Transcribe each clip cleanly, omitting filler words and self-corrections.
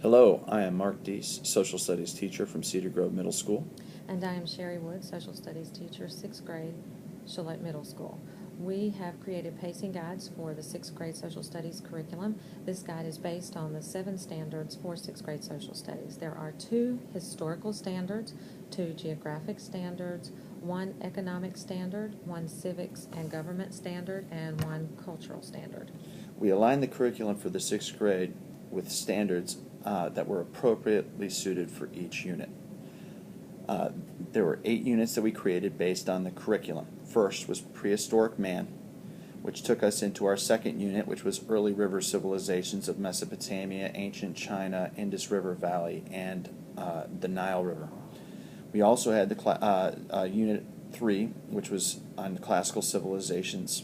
Hello, I am Mark Deese, Social Studies teacher from Cedar Grove Middle School. And I am Sherry Wood, Social Studies teacher, 6th grade, Charlotte Middle School. We have created pacing guides for the 6th grade Social Studies curriculum. This guide is based on the 7 standards for 6th grade Social Studies. There are 2 historical standards, 2 geographic standards, 1 economic standard, 1 civics and government standard, and 1 cultural standard. We aligned the curriculum for the 6th grade with standards that were appropriately suited for each unit. There were 8 units that we created based on the curriculum. First was Prehistoric Man, which took us into our second unit, which was Early River Civilizations of Mesopotamia, Ancient China, Indus River Valley, and the Nile River. We also had the Unit 3, which was on classical civilizations.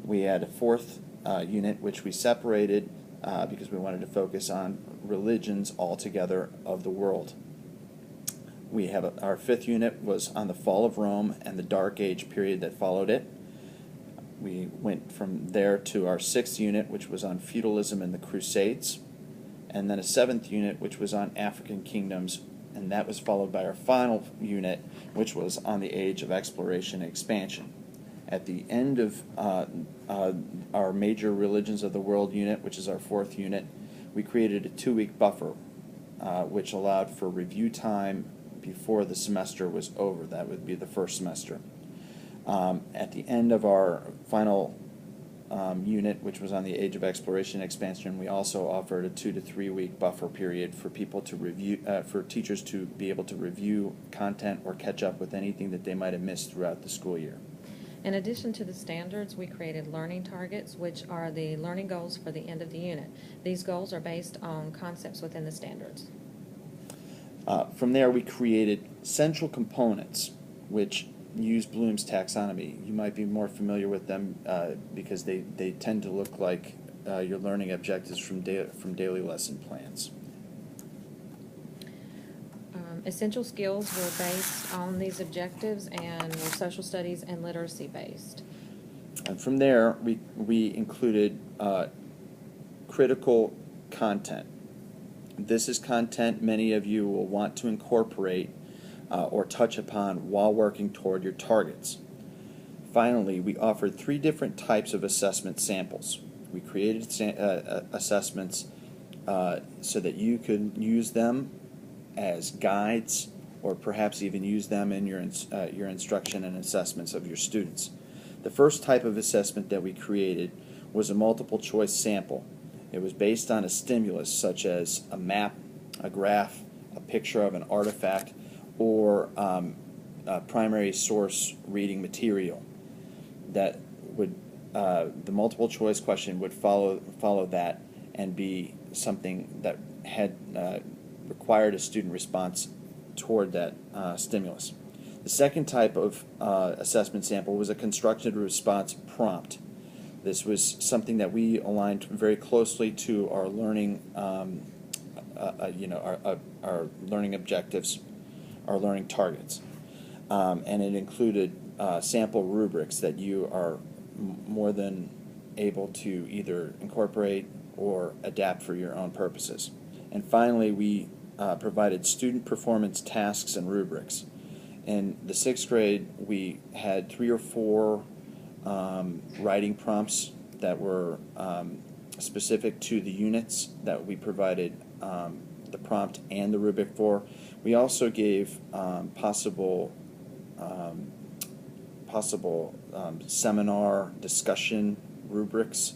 We had a fourth unit, which we separated because we wanted to focus on religions altogether of the world. We have our fifth unit was on the fall of Rome and the Dark Age period that followed it. We went from there to our sixth unit, which was on feudalism and the Crusades, and then a seventh unit, which was on African kingdoms, and that was followed by our final unit, which was on the age of exploration and expansion. At the end of our major religions of the world unit, which is our fourth unit, we created a 2-week buffer, which allowed for review time before the semester was over. That would be the first semester. At the end of our final unit, which was on the age of exploration and expansion, we also offered a 2 to 3 week buffer period for people to review, for teachers to be able to review content or catch up with anything that they might have missed throughout the school year. In addition to the standards, we created learning targets, which are the learning goals for the end of the unit. These goals are based on concepts within the standards. From there, we created central components, which use Bloom's taxonomy. You might be more familiar with them because they tend to look like your learning objectives from daily lesson plans. Essential skills were based on these objectives and were social studies and literacy based. And from there, we included critical content. This is content many of you will want to incorporate or touch upon while working toward your targets. Finally, we offered 3 different types of assessment samples. We created assessments so that you could use them as guides or perhaps even use them in your instruction and assessments of your students. The first type of assessment that we created was a multiple choice sample. It was based on a stimulus such as a map, a graph, a picture of an artifact, or a primary source reading material. That would the multiple choice question would follow that and be something that had required a student response toward that stimulus. The second type of assessment sample was a constructed response prompt. This was something that we aligned very closely to our learning, our learning objectives, our learning targets, and it included sample rubrics that you are more than able to either incorporate or adapt for your own purposes. And finally, we provided student performance tasks and rubrics. In the 6th grade, we had 3 or 4 writing prompts that were specific to the units that we provided the prompt and the rubric for. We also gave possible seminar discussion rubrics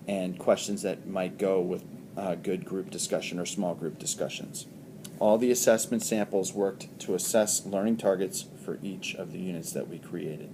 and questions that might go with good group discussion or small group discussions. All the assessment samples worked to assess learning targets for each of the units that we created.